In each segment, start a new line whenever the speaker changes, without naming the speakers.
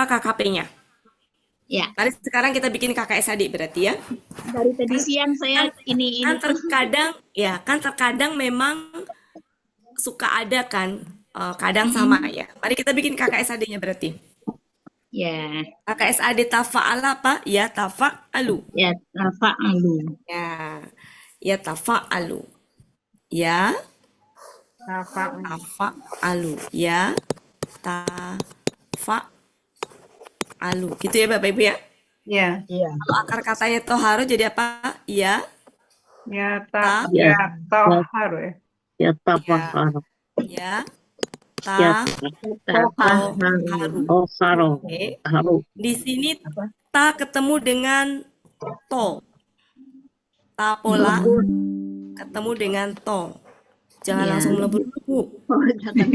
apa KKP-nya?
Ya,
Mari sekarang kita bikin KKS adik berarti ya.
dari tadi siang
Kan,
saya
kan
ini tuh.
terkadang ya, kan terkadang memang suka ada kan, kadang sama
Mm-mm.
ya. Mari kita bikin KKS adiknya berarti.
Ya,
KKS adik tafa'ala apa? Ya tafa'alu.
ya, fa'alu.
Ya, ya tafa'alu. Ya
Tafa'ul.
tafa'alu. Ya tafa'alu. Gitu ya Bapak Ibu ya.
Ya,
Iya.
Kalau akar katanya toharu jadi apa? Ya,
ya
ta,
Ya,
ya tohar ya.
ya
ya,
tapahar.
ya,
Ya
ta,
Tafaharu.
toharu.
tosaro.
Oke.
Haru.
Di sini
Apa?
ta ketemu dengan to. Ta pola
Melebur.
ketemu dengan to. Jangan
Ya.
langsung melebur dulu, Bu.
Oh, jangan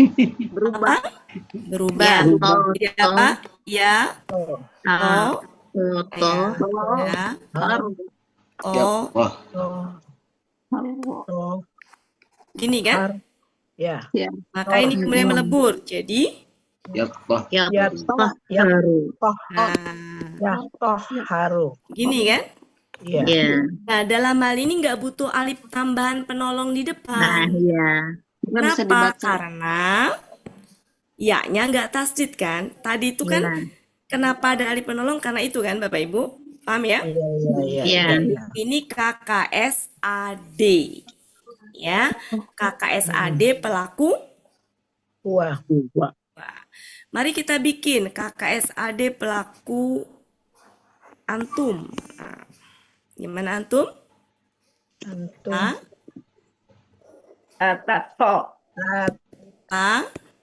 berubah.
Apa?
Ya,
Berubah.
to,
Jadi
to,
apa? Ya,
Oh,
ta,
to,
to,
ya, ya,
haru.
to.
oh,
Haru.
oh,
Gini kan?
har. Ya.
Ya,
Maka ini kemudian melebur. Jadi,
ya,
Ya toh, ya
haru.
toh,
nah,
ya toh haru.
gini kan?
Iya.
Ya,
Nah, dalam hal ini nggak butuh alif tambahan penolong di
nah
depan.
ya. Nggak bisa
Kenapa?
dibaca.
Karena ya-nya nggak tasdid kan? Tadi itu kan
Ya,
kenapa ada alif penolong? Karena itu kan Bapak Ibu. Paham ya?
Iya, iya,
Iya.
iya.
Ini KKSAD. Ya, KKSAD pelaku.
Wah, wah.
Wah, mari kita bikin KKSAD pelaku antum. Nah, gimana antum?
Antum.
Ta,
Tato,
ta,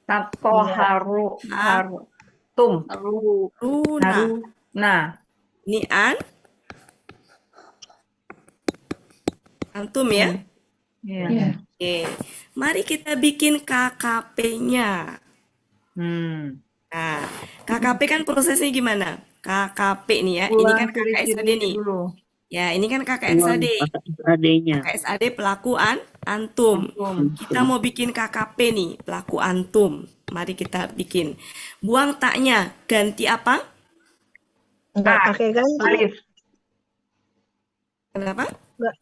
tato
Iya.
haru,
ta,
haru. Tum,
Haru.
runa.
haru. Nah,
Ini antum ya.
ya.
Ya.
Oke, mari kita bikin KKP-nya.
Hmm.
Nah, KKP kan prosesnya gimana? KKP nih ya, ini
Ulang
kan KKSAD
ciri-cirinya
nih.
dulu.
Ya, ini kan
Uang
KKSAD.
adanya.
KKSAD pelaku antum.
Antum.
Kita mau bikin KKP nih, pelaku antum. Mari kita bikin. Buang taknya, ganti apa?
Enggak
Ah,
pakai ganti.
Alif.
Kenapa?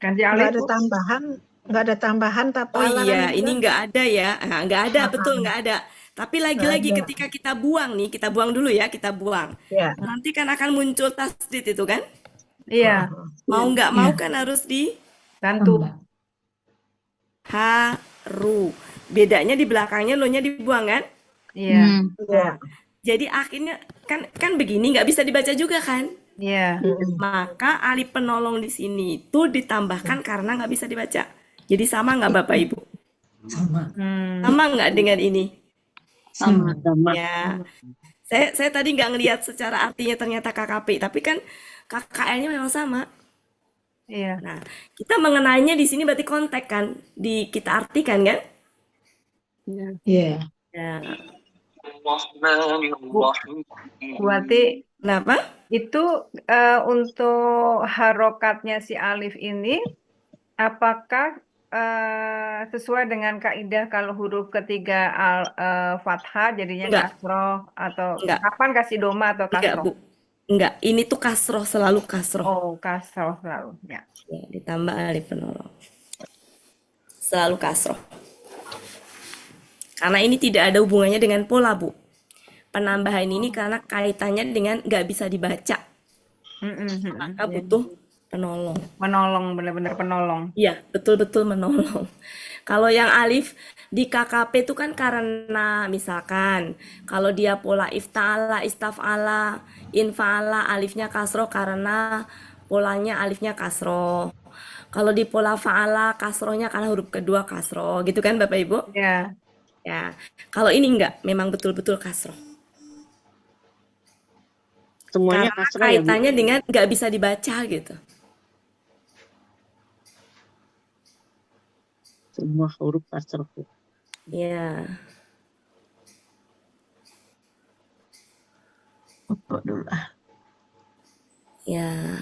Ganti
Enggak
alif,
ada
Bu.
tambahan. Enggak ada tambahan
Oh
tapala kan
iya,
juga.
ini nggak ada ya. Nah, nggak ada, betul nggak ada. Tapi
Enggak
lagi-lagi
ada.
ketika kita buang nih, kita buang dulu ya, kita buang.
Ya.
Nanti kan akan muncul tasdid itu kan?
Iya,
Mau nggak mau kan harus di
bantu.
haru. Bedanya di belakangnya lo-nya dibuang kan?
Iya,
Ya.
Jadi akhirnya kan begini nggak bisa dibaca juga kan?
iya.
Maka alif penolong di sini itu ditambahkan karena nggak bisa dibaca. Jadi sama nggak Bapak Ibu?
Hmm.
Sama nggak dengan ini?
Sama.
Sama.
Ya, saya tadi nggak ngelihat secara artinya ternyata KKP, tapi kan KKL-nya memang sama.
Iya.
Nah, kita mengenainya di sini berarti kontek kan, kita artikan kan?
Iya.
Ya,
Berarti
kenapa?
itu untuk harokatnya si alif ini, apakah sesuai dengan kaidah kalau huruf ketiga fathah jadinya
Enggak,
kasroh, atau
enggak,
kapan kasih doma atau
enggak
kasroh?
Bu, enggak. Ini tuh kasroh, selalu kasroh.
Oh, kasroh selalu. Ya.
Ya, ditambah alif penolong, selalu kasroh. Karena ini tidak ada hubungannya dengan pola Bu. Penambahan ini karena kaitannya dengan nggak bisa dibaca, maka
Jadi
butuh penolong.
menolong, benar-benar penolong.
Iya, betul-betul menolong. Kalau yang alif di KKP itu kan karena misalkan kalau dia pola ifta'ala, istaf'ala, infa'ala, alifnya kasroh karena polanya alifnya kasroh. Kalau di pola fa'ala, kasrohnya karena huruf kedua kasroh, gitu kan Bapak Ibu?
Ya.
Ya, kalau ini enggak, memang betul-betul kasroh.
Semuanya
Karena
kasrah ya, Bu.
kaitannya dengan nggak bisa dibaca gitu.
Semua huruf kasrah, Bu.
Ya,
Foto dulu.
ya.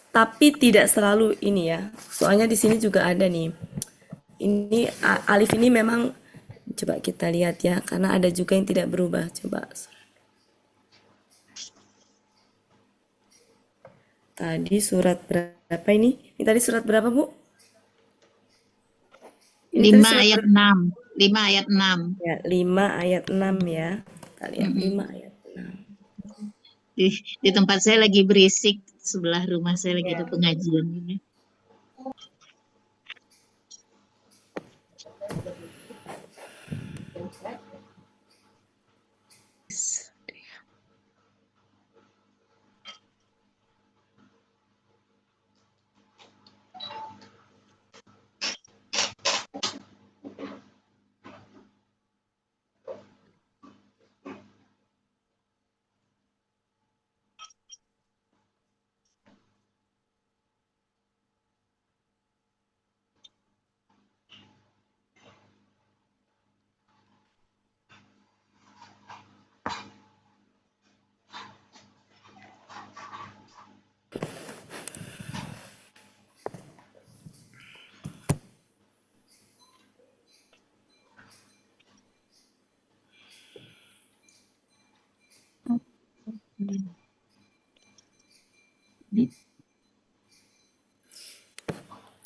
Tapi tidak selalu ini ya. Soalnya di sini juga ada nih. Ini alif ini memang Coba kita lihat ya, karena ada juga yang tidak berubah. Coba. Tadi surat berapa ini? Ini tadi surat berapa, Bu? Ini tadi
5
surat
ayat 6. 5 ayat 6.
ya, 5 ayat 6 ya. Kita lihat
Mm-mm.
5 ayat 6.
Di tempat saya lagi berisik, sebelah rumah saya lagi
Ya.
ada pengajian ini.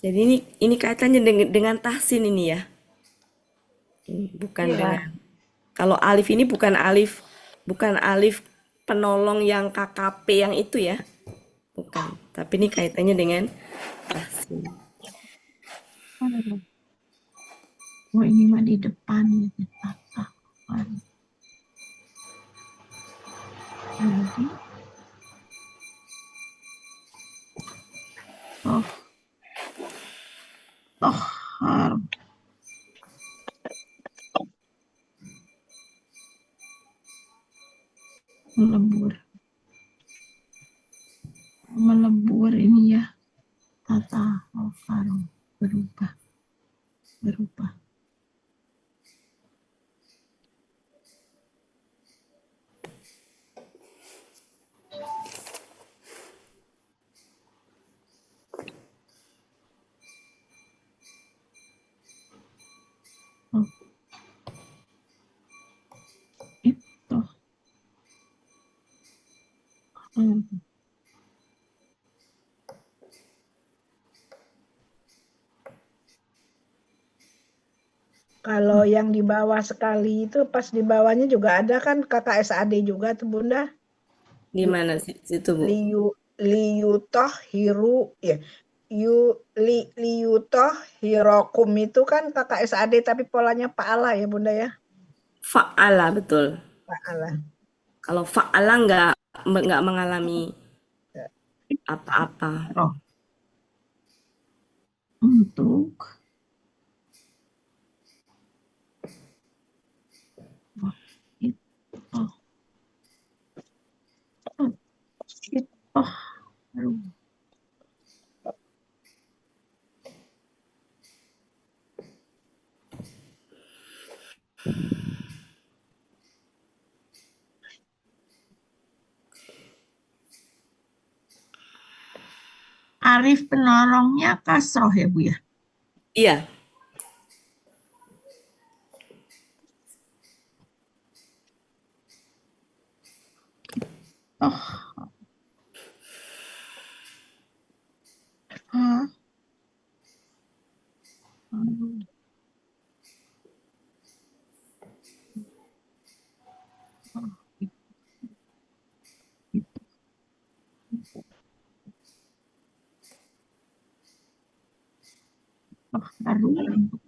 Jadi ini kaitannya dengan tahsin ini ya. Bukan
Iya.
dengan kalau alif ini bukan alif penolong yang KKP yang itu ya. Bukan. Tapi ini kaitannya dengan tahsin.
Oh ini mah di depan ya, di belakang. Jadi, tohar, melebur ini ya, tata harum, berubah. Oh, itu.
Kalau yang di bawah sekali itu pas di bawahnya juga ada kan kakak SAD juga tuh Bunda.
Di mana situ, Bu?
Liyutoh hiru ya. Liyutoh hirokum itu kan kakak SAD tapi polanya paala ya Bunda ya.
Fa'ala betul.
Paala.
Kalau fa'ala nggak mengalami apa-apa.
Roh. Untuk harum. Arif penolongnya kasroh ya Bu ya?
Iya.
Oh. Harum untuk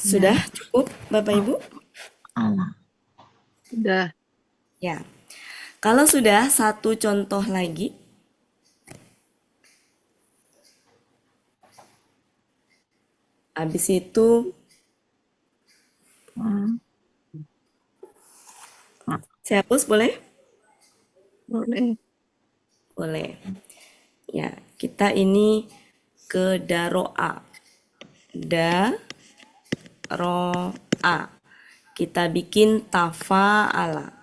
Sudah cukup, Bapak Ibu?
Allah.
Sudah.
Ya. Kalau sudah, satu contoh lagi. Habis itu saya hapus boleh?
Boleh.
Boleh. Ya, kita ini ke daro'a. Daro'a. Kita bikin tafa'ala.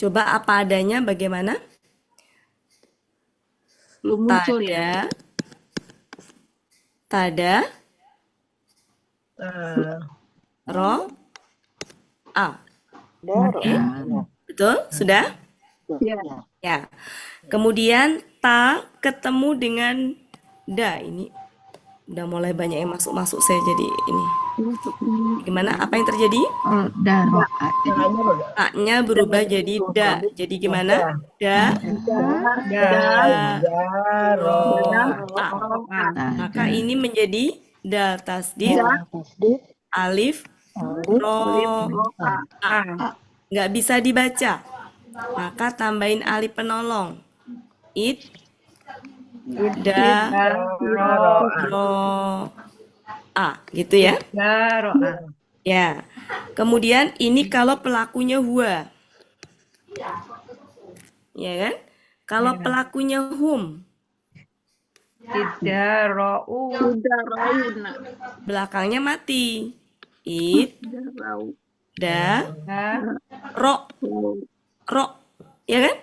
Coba apa adanya bagaimana?
Belum muncul ya.
Tada,
Eh,
ro, a.
Ada.
Betul? Sudah?
Ya.
Ya. Kemudian ta ketemu dengan da. Ini udah mulai banyak yang masuk-masuk saya jadi ini. Gimana? Apa yang terjadi?
Oh, daroa.
namanya udah.
A-nya berubah jadi da. Jadi gimana? Da,
Da.
Daro.
a.
Ah.
Maka ini menjadi dal tasdid, alif, ro, a.
Ah.
Nggak bisa dibaca. Maka tambahin alif penolong. It, da,
Daro.
ro, a. Gitu ya.
Daro. Ah.
Ya. Kemudian ini kalau pelakunya huwa. Ya kan? Kalau pelakunya hum,
Idarau.
belakangnya mati. It, da,
Da.
ro, ro. Ya kan?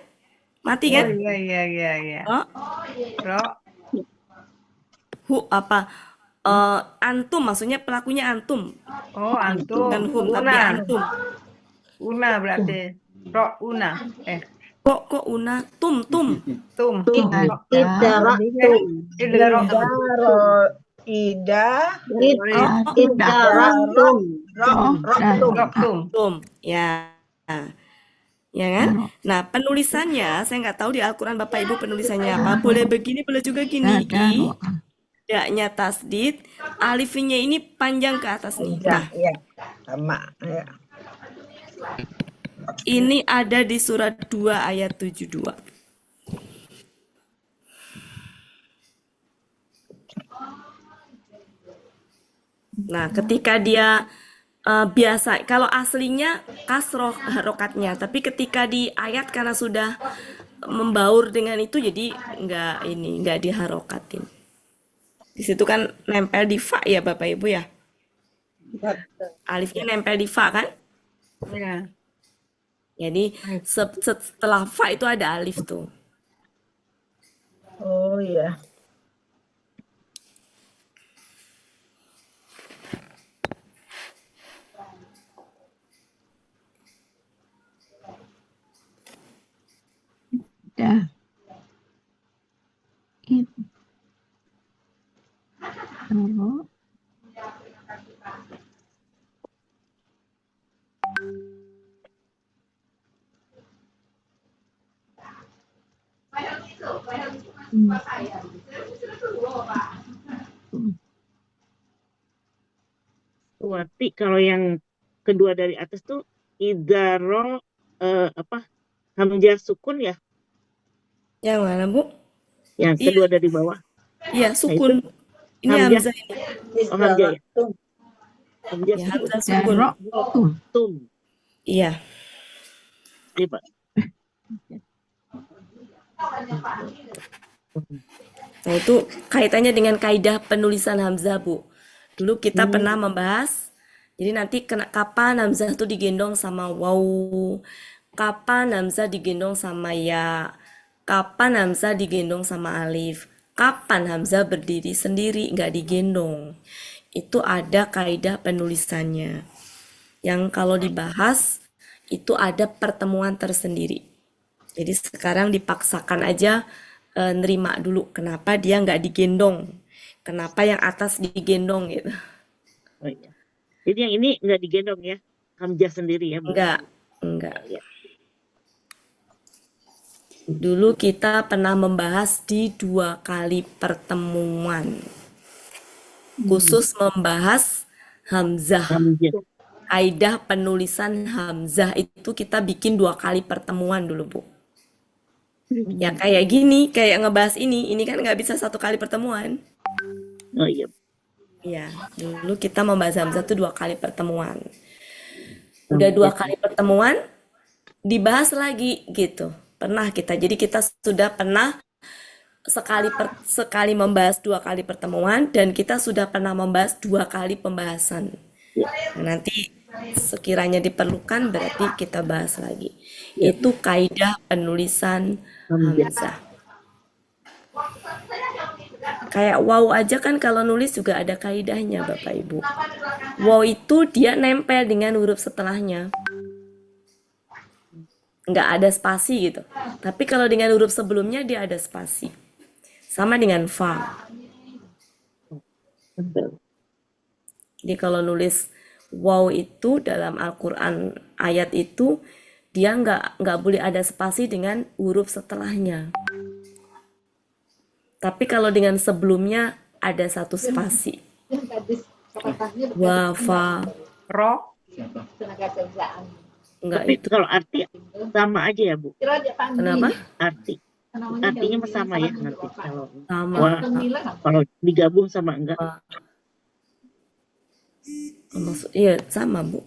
Mati
Oh
kan?
iya.
Ro,
Ro.
hu apa? Antum maksudnya pelakunya antum.
Oh antum.
Bukan hum tapi
Una.
antum.
Una berarti. Ro una.
Kok una tum.
Tum.
Ada.
Idaro.
Daro. Ida.
Ada.
Ro. Tum.
Ro tum.
Tum. Ya. Ya kan? Nah, penulisannya saya nggak tahu di Al-Quran Bapak Ibu penulisannya apa. Boleh begini, boleh juga gini. I, daknya tasdid, alifnya ini panjang ke atas nih. Nah,
Iya. Sama. Ya.
ini ada di surat 2 ayat 72. Nah, ketika dia biasa, kalau aslinya kasroh harokatnya, tapi ketika di ayat karena sudah membaur dengan itu, jadi nggak diharokatin. Di situ kan nempel di fa ya Bapak Ibu ya. Alifnya nempel di fa kan?
Ya.
Jadi setelah fa itu ada alif tuh.
Oh iya.
Ada. Daro.
Berarti kalau yang kedua dari atas tuh idaro hamzah sukun ya.
Yang mana Bu?
Yang
Iya.
kedua dari bawah.
Iya, sukun. Ini
Hamzah.
hamzah ini.
Oh hamzah ya. Hamzah
Ya,
sukun.
hamzah sukun.
Daro.
Tum.
Iya.
Iya Pak.
Nah, itu kaitannya dengan kaidah penulisan hamzah, Bu. Dulu kita pernah membahas, jadi nanti kapan hamzah itu digendong sama waw, kapan hamzah digendong sama ya, kapan hamzah digendong sama alif, kapan hamzah berdiri sendiri, nggak digendong. Itu ada kaidah penulisannya. Yang kalau dibahas, itu ada pertemuan tersendiri. Jadi sekarang dipaksakan aja nerima dulu kenapa dia nggak digendong, kenapa yang atas digendong gitu.
Oh, iya. Jadi yang ini nggak digendong ya. Hamzah sendiri ya. Bu?
Enggak. Dulu kita pernah membahas di 2 kali pertemuan, khusus membahas hamzah.
Hamzah.
Kaidah penulisan hamzah itu kita bikin 2 kali pertemuan dulu, Bu. Ya kayak gini, kayak ngebahas ini kan nggak bisa 1 kali pertemuan.
Oh iya.
Iya, dulu kita membahas hamzah tuh 2 kali pertemuan. Udah 2 kali pertemuan, dibahas lagi gitu. Pernah kita, jadi kita sudah pernah sekali membahas 2 kali pertemuan dan kita sudah pernah membahas 2 kali pembahasan. Nah, nanti sekiranya diperlukan berarti kita bahas lagi.
Ya,
Itu kaidah penulisan
hamzah.
hamzah. Kayak wow aja kan kalau nulis juga ada kaidahnya Bapak Ibu. Wow itu dia nempel dengan huruf setelahnya. Nggak ada spasi gitu. Tapi kalau dengan huruf sebelumnya dia ada spasi. Sama dengan fa.
Betul.
Jadi kalau nulis wow itu dalam Al-Quran ayat itu dia nggak boleh ada spasi dengan huruf setelahnya. Tapi kalau dengan sebelumnya ada satu spasi. Wa, fa,
Ro.
enggak
Tapi
itu.
kalau arti sama aja ya, Bu.
Kenapa?
Artinya mah sama ya nanti kalau
Sama.
wah, kalau digabung sama enggak.
Wa. Iya sama Bu.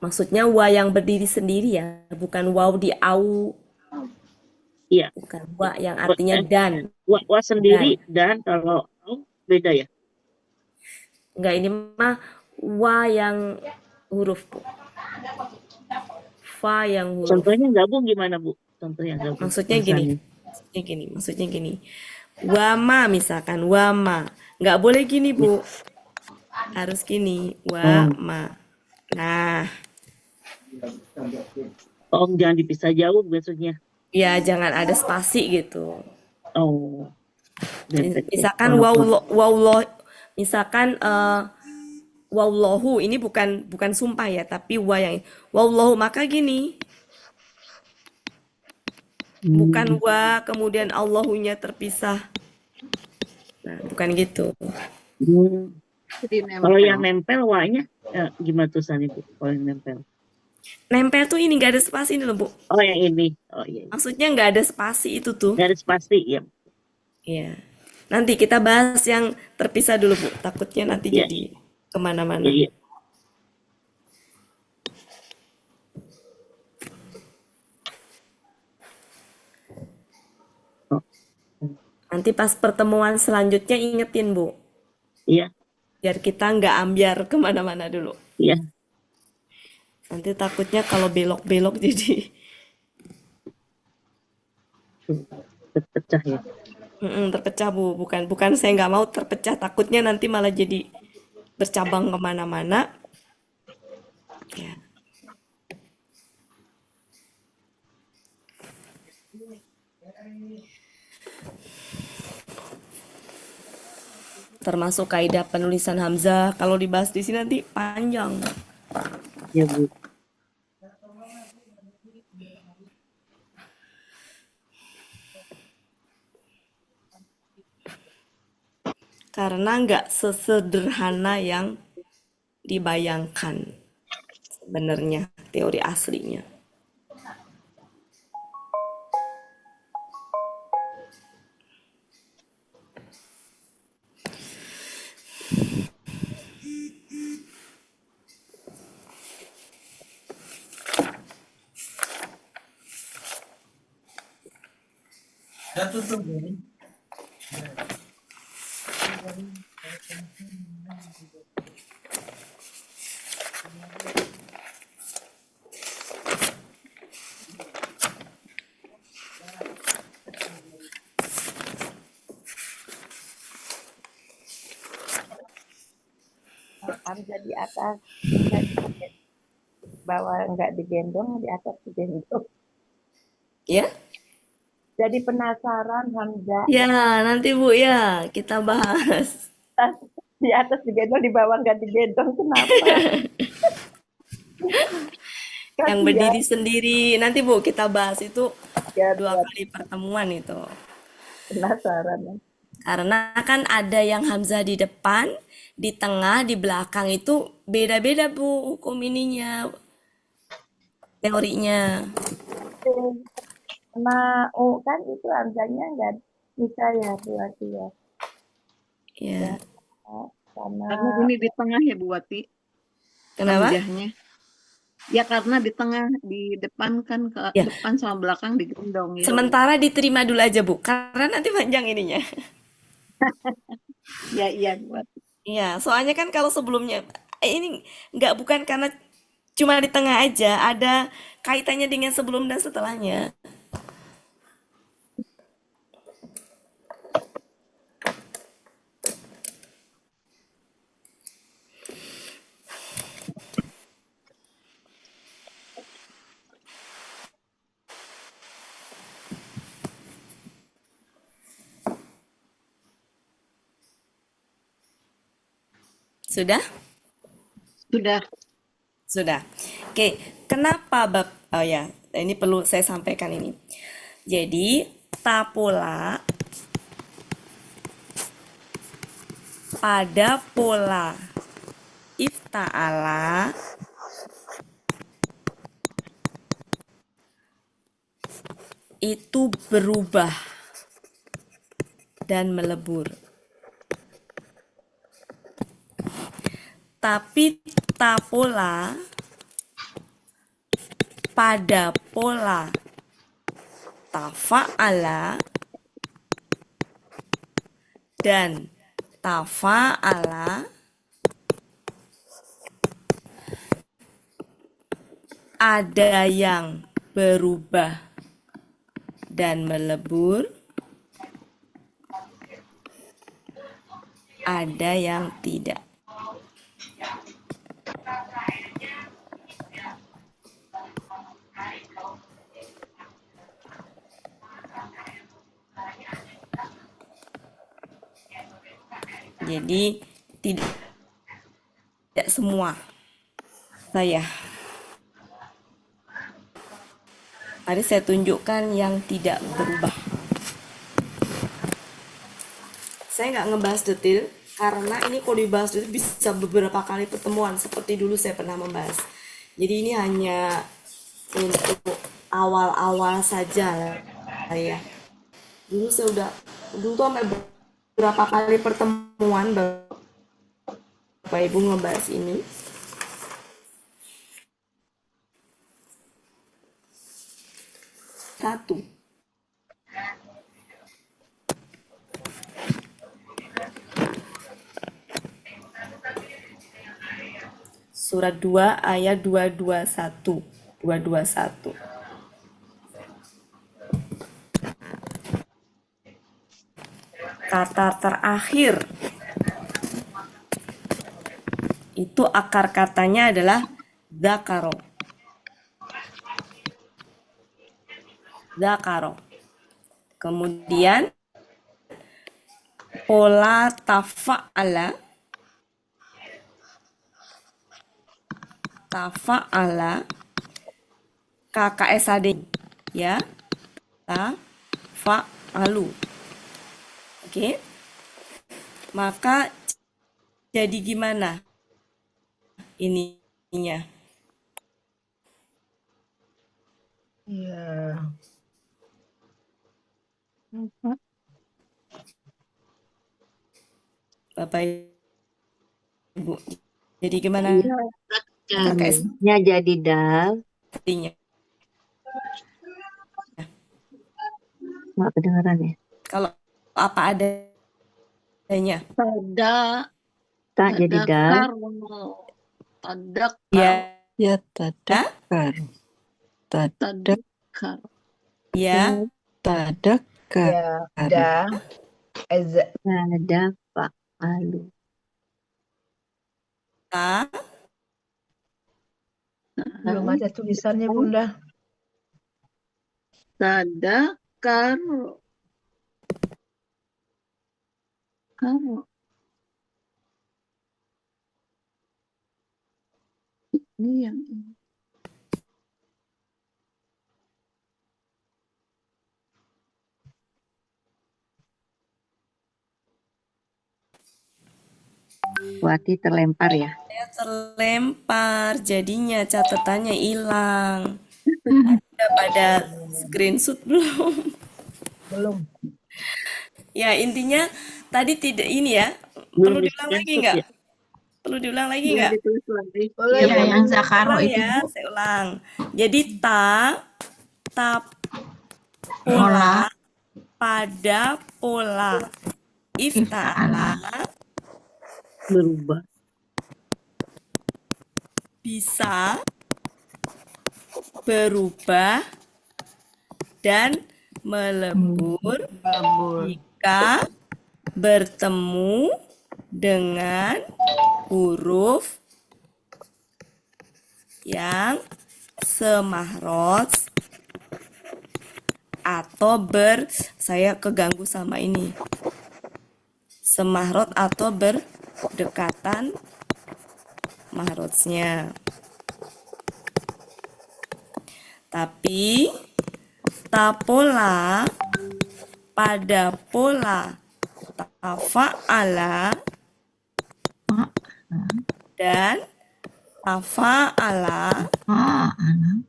Maksudnya wa yang berdiri sendiri ya, bukan waw di au,
Iya.
bukan wa yang artinya dan.
Wa sendiri dan kalau beda ya.
Enggak, ini mah wa yang huruf Bu. Fa yang huruf.
Contohnya gabung gimana, Bu? Contohnya gabung.
Maksudnya
Misalnya.
gini. Wama misalkan, wama. Nggak boleh gini, Bu. Harus gini, wama. Nah,
Oh, jangan dipisah jauh maksudnya.
ya jangan ada spasi gitu.
Oh.
Misalkan wauloh, misalkan waulohu ini bukan sumpah ya, tapi wa yang waulohu maka gini, bukan wa kemudian Allahunya terpisah. Nah, bukan gitu.
Kalau yang nempel wa-nya gimana tulisannya, Bu? Kalau yang nempel.
Nempel tuh ini nggak ada spasi ini loh, Bu.
Oh, yang ini. Oh iya.
Maksudnya nggak ada spasi itu tuh.
Garis pasti ya.
Iya. Nanti kita bahas yang terpisah dulu, Bu. Takutnya nanti
Iya.
jadi kemana-mana.
Iya.
Nanti pas pertemuan selanjutnya ingetin, Bu.
Iya.
Biar kita nggak ambiar kemana-mana dulu.
Iya.
Nanti takutnya kalau belok-belok jadi
Terpecah ya.
terpecah, Bu. Bukan saya nggak mau terpecah. Takutnya nanti malah jadi bercabang kemana-mana. Ya. Termasuk kaidah penulisan hamzah. Kalau dibahas di sini nanti panjang.
Ya, Bu.
Karena nggak sesederhana yang dibayangkan sebenarnya teori aslinya.
Hamzah di atas, nggak di bawah nggak digendong, di atas digendong.
Ya?
Jadi penasaran Hamzah
Ya, nanti Bu ya kita bahas.
di atas digendong, di bawah nggak digendong, kenapa?
Yang berdiri sendiri. Nanti Bu kita bahas itu
Ya,
2 kali pertemuan itu.
penasaran.
Karena kan ada yang hamzah di depan, di tengah, di belakang itu beda-beda Bu hukum ininya, teorinya.
Nah, kan itu Hamzahnya nggak bisa ya berarti ya.
Ya,
sama
Karena ini di tengah ya Bu Wati,
kenapa?
hamzahnya. Ya karena di tengah, di depan kan ke
Ya,
depan sama belakang digendong ya.
sementara diterima dulu aja, Bu, karena nanti panjang ininya.
Ya iya Bu Wati.
Iya, soalnya kan kalau sebelumnya ini nggak bukan karena cuma di tengah aja, ada kaitannya dengan sebelum dan setelahnya. Sudah?
Sudah.
Sudah. Oke, kenapa bab oh ya, ini perlu saya sampaikan ini. Jadi, tapola pada pola ifta'ala itu berubah dan melebur. Tapi tapola pada pola tafa'ala dan tafa'ala ada yang berubah dan melebur, ada yang tidak. Jadi tidak semua saya. Mari saya tunjukkan yang tidak berubah. Saya nggak ngebahas detail karena ini kalau dibahas detail bisa beberapa kali pertemuan seperti dulu saya pernah membahas. Jadi ini hanya untuk awal-awal saja lah ya. Dulu saya udah dulu tuh sampai berapa kali pertemuan Bapak Ibu ngebahas ini. Satu. Surat 2 ayat 221. 221. Kata terakhir itu akar katanya adalah dzakaro. Dzakaro. Kemudian pola tafa'ala KKSAD ya. Tafa'alu. Oke. Maka jadi gimana ininya?
Iya.
Bapak Ibu. Jadi gimana
Iya,
KKS
Ya jadi dal,
tadinya?
nggak kedengeran ya.
Kalau apa adanya?
Tada,
Tak jadi dal,
tadak,
Ya,
Ya tadakar.
tadakar,
ya,
Tadakar.
Ya, ada.
ada pak alu.
ta,
Belum ada tulisannya, Bunda.
tadakar, karo. Ini yang ini.
Wati terlempar ya.
saya terlempar, jadinya catatannya hilang. Udah pada screenshot belum?
Belum.
Ya, intinya tadi tidak ini ya,
Belum
perlu diulang lagi
di-screenshot
nggak?
ya?
Perlu diulang lagi
Boleh
nggak?
ditulis lagi.
Boleh,
Ya,
boleh.
yang Zakaro
Ulang
itu
ya,
Bu.
saya ulang. Jadi ta
Pola
pola pada pola ifta'ala
ifta'ala
Berubah.
bisa berubah dan melebur
Babur.
jika bertemu dengan huruf yang semahroj atau saya keganggu sama ini. Semahroj atau berdekatan mahrojnya. Tapi tapola pada pola tafa'ala dan tafa'ala
fa'ala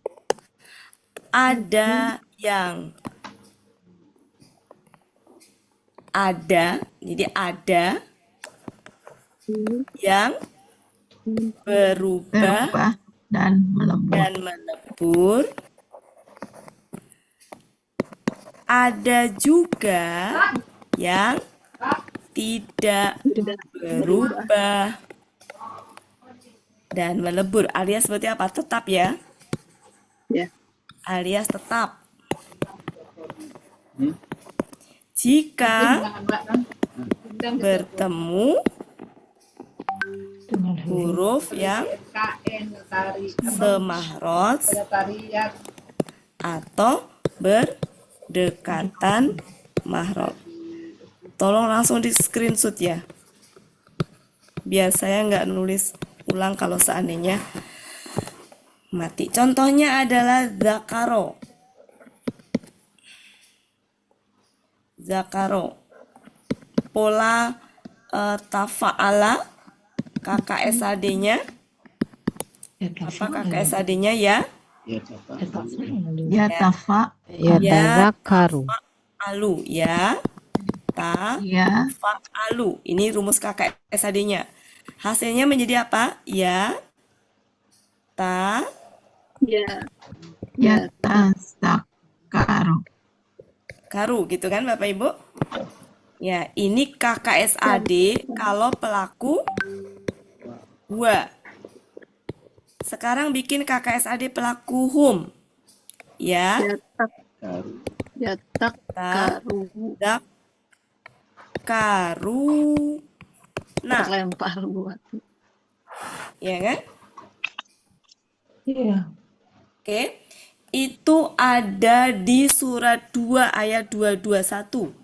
ada yang jadi ada yang berubah
berubah dan melebur.
dan melebur. Ada juga yang tidak berubah dan melebur, alias seperti apa? Tetap ya.
Ya.
Alias tetap. Jika bertemu huruf yang semahroj atau berdekatan mahroj. Tolong langsung di screenshot ya. Biar saya nggak nulis ulang kalau seandainya mati. Contohnya adalah zakaro. Zakaro. Pola tafa'ala KKSAD-nya. Apa KKSAD-nya ya?
Ya tafa
Yatazakkaru.
Alu ya.
ya
Fa'alu. Ini rumus KKSAD-nya. Hasilnya menjadi apa? Ya.
Ya.
ya tazakkaru.
Karu gitu kan Bapak Ibu? Ya, ini KKSAD kalau pelaku gua. Sekarang bikin KKSAD pelaku hum. Ya.
Yatak. Karu.
Dak karu. Nah,
Terlempar buat.
ya kan?
Iya.
Oke. Itu ada di surat 2 ayat 221.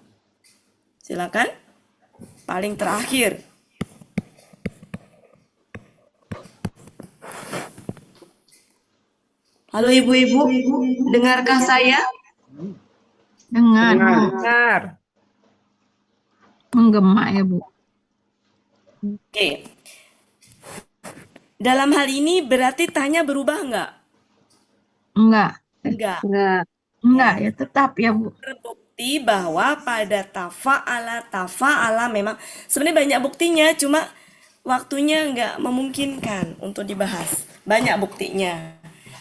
Silakan. Paling terakhir. Halo ibu-ibu, dengarkah saya?
Dengar Bu,
Dengar.
menggema ya Bu.
Oke. Dalam hal ini berarti tanya berubah nggak?
Enggak,
Enggak.
enggak ya tetap ya Bu.
Terbukti bahwa pada tafa'ala memang sebenarnya banyak buktinya, cuma waktunya nggak memungkinkan untuk dibahas. Banyak buktinya.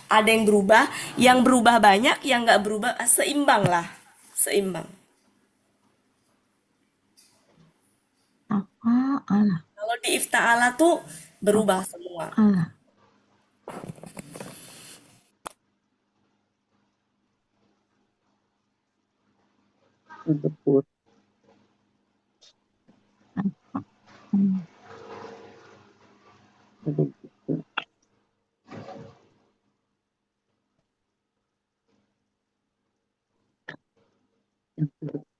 Ada yang berubah banyak, yang nggak berubah seimbang lah, seimbang.
Tafa'ala
Kalau di ifta'ala tuh berubah semua.
Allah.
Melebur. Melebur. Yang melebur.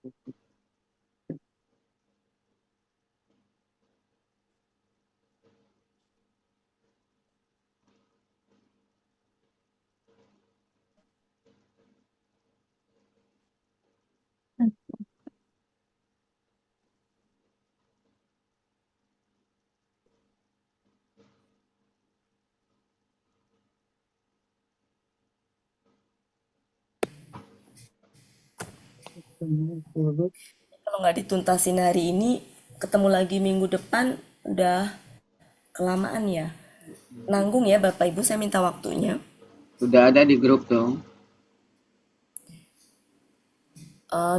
Huruf
Kalau nggak dituntasin hari ini, ketemu lagi minggu depan udah kelamaan ya. Nanggung ya Bapak Ibu, saya minta waktunya.
Sudah ada di grup tuh.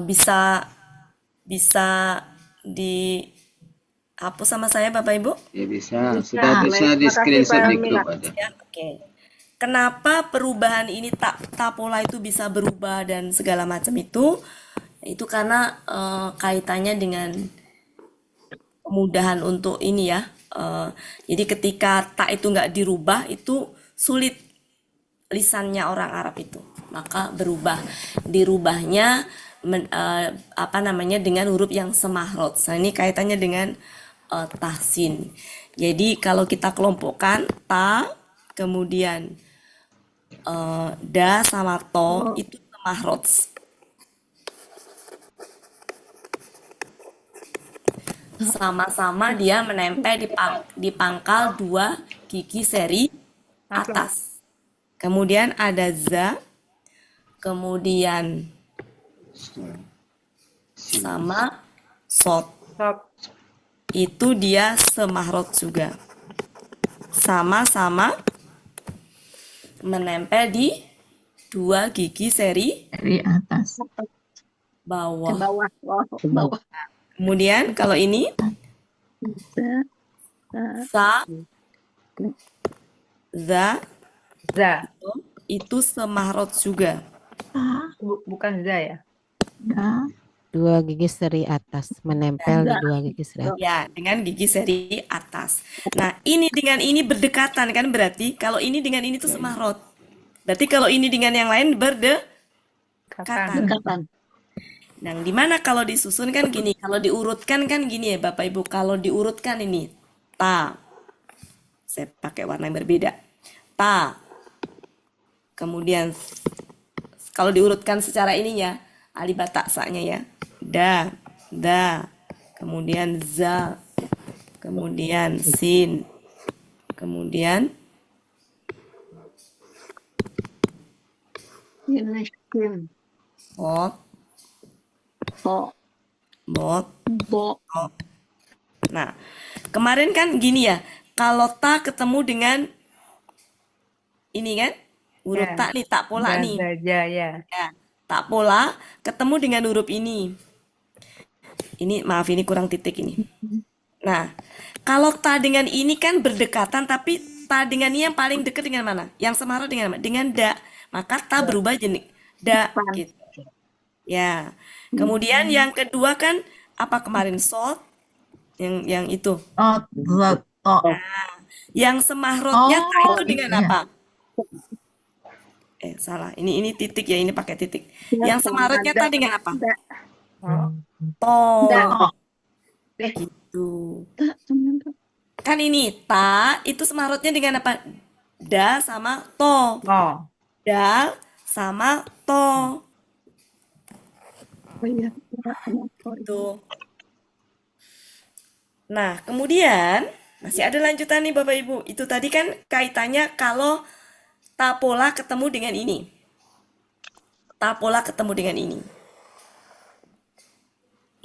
Bisa dihapus sama saya Bapak Ibu?
Ya bisa.
Bisa.
Sudah bisa di
Makasih,
screenshot
Pak
di
Mila.
grup ada.
Ya, oke. Kenapa perubahan ini tapola itu bisa berubah dan segala macam itu? Itu karena kaitannya dengan kemudahan untuk ini ya. Jadi ketika tak itu nggak dirubah itu sulit lisannya orang Arab itu. Maka berubah. Dirubahnya dengan huruf yang semahrot. Nah, ini kaitannya dengan tahsin. Jadi kalau kita kelompokkan ta kemudian da sama to itu semahrot. Sama-sama dia menempel di pangkal dua gigi seri atas. Kemudian ada za, kemudian sama sot.
Sok.
Itu dia semahrot juga. Sama-sama menempel di dua gigi seri
Dari atas.
Ke
bawah.
bawah. Wow, ke bawah.
Kemudian kalau ini
Sa,
sa, za
Za.
itu semahrot juga.
Ta,
Bukan za ya.
da,
Dua gigi seri atas menempel di dua gigi seri atas.
Ya, dengan gigi seri atas. Nah, ini dengan ini berdekatan kan berarti kalau ini dengan ini tuh semahrot. Berarti kalau ini dengan yang lain berdekatan.
dekatan.
Nah, dimana kalau disusun kan gini, kalau diurutkan kan gini ya Bapak Ibu, kalau diurutkan ini ta, saya pakai warna yang berbeda, ta, kemudian kalau diurutkan secara ininya, alif ba ta sa-nya ya, da, kemudian za, kemudian sin, kemudian
Ini skin.
ot,
Bo,
bot.
bo,
Nah, kemarin kan gini ya, kalau ta ketemu dengan ini kan, huruf
Ya.
ta nih, tak pola
Za,
nih.
za, ja, ya.
Ya, tak pola ketemu dengan huruf ini. Ini maaf ini kurang titik ini. Nah, kalau ta dengan ini kan berdekatan, tapi ta dengan ini yang paling dekat dengan mana? Yang semahrot dengan mana? Dengan da. Maka ta berubah jadi da gitu. Ya. Kemudian yang kedua kan apa kemarin sot yang itu.
ot, za, to.
Yang semahrotnya ta
Oh,
itu dengan
iya.
apa? Salah. Ini titik ya, ini pakai titik. Yang semahrotnya ta dengan apa?
Oh.
To.
da,
Gitu.
da, teman.
Kan ini ta itu semahrotnya dengan apa? Da sama to.
Oh.
Da sama to.
Oh iya.
Tuh. Nah, kemudian masih ada lanjutan nih Bapak Ibu. Itu tadi kan kaitannya kalau tapola ketemu dengan ini. Tapola ketemu dengan ini.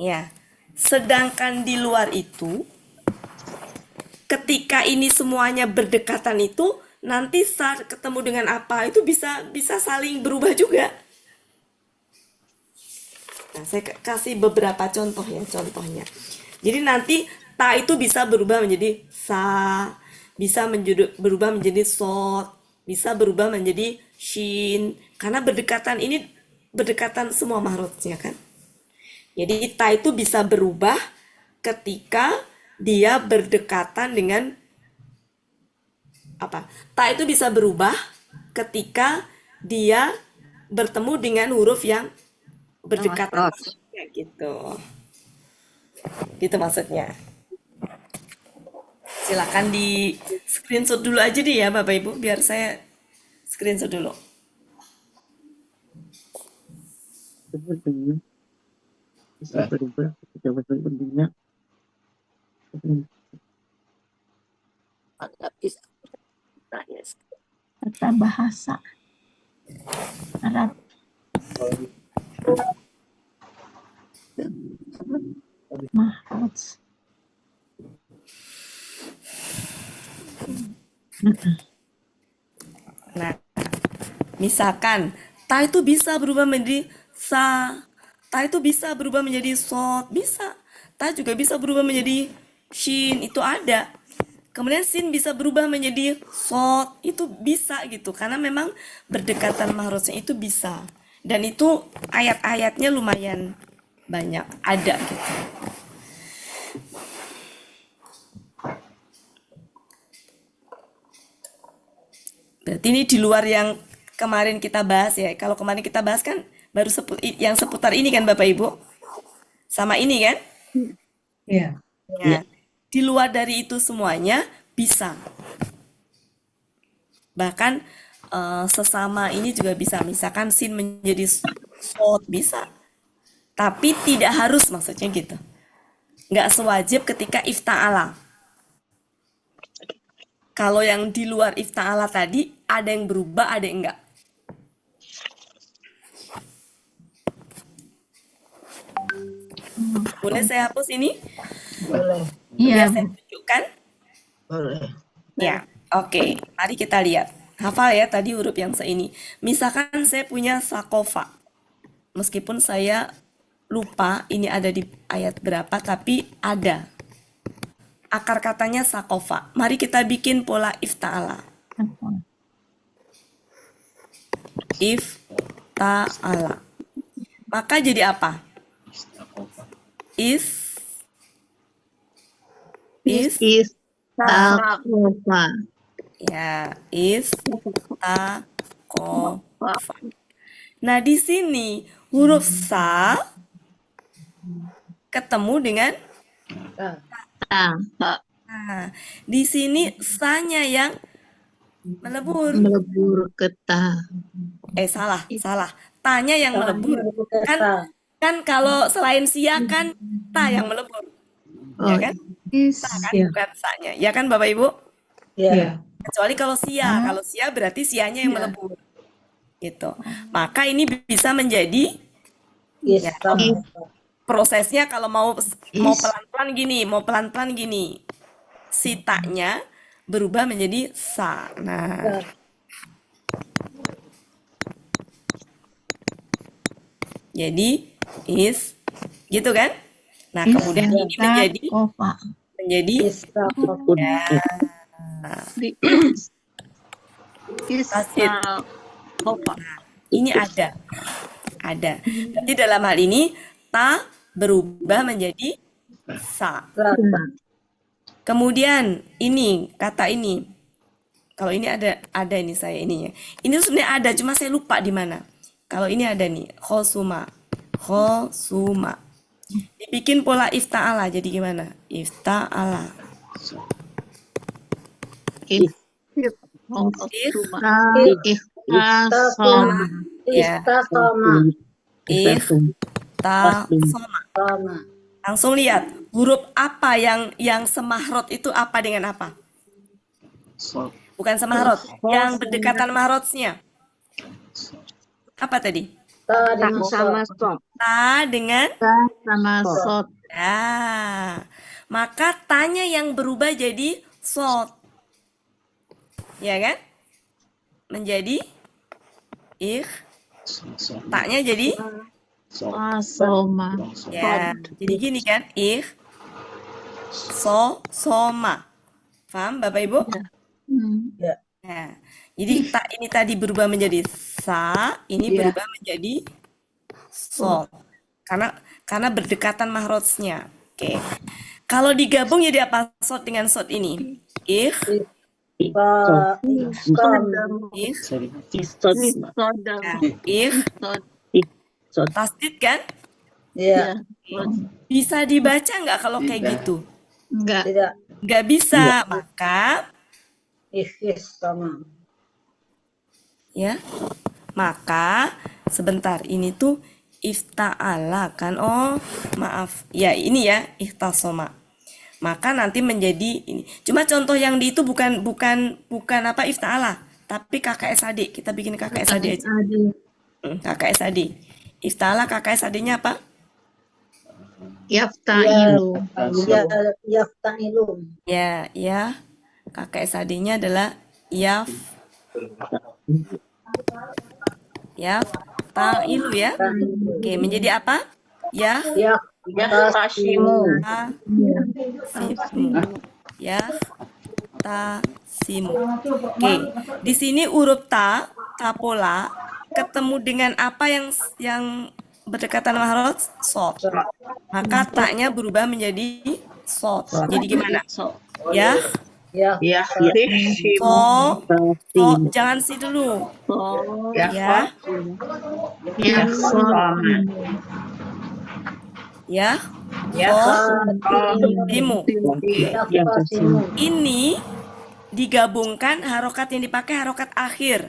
Ya. Sedangkan di luar itu, ketika ini semuanya berdekatan itu, nanti saat ketemu dengan apa itu bisa saling berubah juga. Nah, saya kasih beberapa contoh ya, contohnya. Jadi nanti ta itu bisa berubah menjadi sa, bisa berubah menjadi sot, bisa berubah menjadi shin, karena berdekatan ini berdekatan semua mahrotnya kan. Jadi ta itu bisa berubah ketika dia berdekatan dengan apa? Ta itu bisa berubah ketika dia bertemu dengan huruf yang berdekatan maksudnya gitu. Gitu maksudnya. Silakan di screenshot dulu aja deh ya Bapak Ibu, biar saya screenshot dulu.
Bisa berubah ketika bentuknya.
Nggak bisa. Nah, yes.
Kata bahasa Arab. Mahrot.
Nah, misalkan ta itu bisa berubah menjadi sa, ta itu bisa berubah menjadi sot, bisa. Ta juga bisa berubah menjadi shin, itu ada. Kemudian sin bisa berubah menjadi sot, itu bisa gitu. Karena memang berdekatan mahrosnya itu bisa. Dan itu ayat-ayatnya lumayan banyak, ada gitu. Berarti ini di luar yang kemarin kita bahas ya. Kalau kemarin kita bahas kan baru yang seputar ini kan Bapak Ibu? Sama ini kan?
Iya.
Ya. Di luar dari itu semuanya bisa. Bahkan sesama ini juga bisa. Misalkan sin menjadi sot bisa. Tapi tidak harus maksudnya gitu. Nggak sewajib ketika ifta'ala. Kalau yang di luar ifta'ala tadi, ada yang berubah, ada yang enggak. Boleh saya hapus ini?
Boleh.
Biar
Iya,
saya tunjukkan.
Boleh.
Ya, oke. Mari kita lihat. Hafal ya tadi huruf yang seini. Misalkan saya punya sakofa. Meskipun saya lupa ini ada di ayat berapa, tapi ada. Akar katanya sakofa. Mari kita bikin pola ifta'ala. Ifta'ala. Maka jadi apa?
Istakofa.
Ya, istakofa. Nah, di sini huruf sa ketemu dengan
Ta.
nah, di sini sa-nya yang melebur.
Melebur ke ta.
Salah. Ta-nya yang melebur. Kan kalau selain sia kan ta yang melebur. Ya
Oh,
kan?
is
Ta kan
Iya.
bukan sa-nya. Ya kan Bapak Ibu?
Iya.
Kecuali kalau sia. Kalau sia berarti sia-nya yang melebur. Gitu. Maka ini bisa menjadi ya, prosesnya kalau mau pelan-pelan gini. Si ta-nya berubah menjadi sa. Nah, jadi gitu kan? Nah, kemudian ini menjadi
istakofa.
ya,
Di
Tasdid.
Istakofa.
Ini ada. Jadi dalam hal ini ta berubah menjadi sa. Kemudian ini kata ini. Kalau ini ada ini saya ininya. Ini sebenarnya ada cuma saya lupa di mana. Kalau ini ada nih khosuma. Dibikin pola ifta'ala jadi gimana? Ifta'ala.
Ikhtasoma.
Ya. Ikhtasoma. Langsung lihat huruf apa yang semahrot itu apa dengan apa? Bukan semahrot, yang berdekatan mahrotnya. Apa tadi?
Sama sok.
Ta dengan
Sama sot.
ya. Maka tanya yang berubah jadi sot. Ya kan? Menjadi taknya jadi
Soma.
ya. Jadi gini kan? Soma. Paham Bapak Ibu? Nah, jadi tak ini tadi berubah menjadi sa, ini berubah menjadi so. Karena berdekatan mahrotnya. Oke. Kalau digabung jadi apa sot dengan sot ini? Tasdid kan?
Iya.
Bisa dibaca nggak kalau kayak gitu?
Enggak.
Nggak bisa, maka ya, maka sebentar ini tuh ifta'ala kan? Oh, maaf. Ya ini ya ihtasoma. Maka nanti menjadi ini. Cuma contoh yang di itu bukan apa ifta'ala, tapi KKSAD. Kita bikin KKSAD aja. KKSAD. Ifta'ala KKSAD-nya apa?
Yaftailu.
Ya. KKSAD-nya adalah yaf, ta'ilu ya. Oke, menjadi apa?
Yahtasimu.
Tasimu. Yahtasimu. Oke, di sini huruf ta pola ketemu dengan apa yang berdekatan mahrot? Sod. Maka taknya berubah menjadi sod. Jadi gimana? Ya,
Yahtasimu.
jangan si dulu. Ya, timu. Ini digabungkan harokat yang dipakai harokat akhir.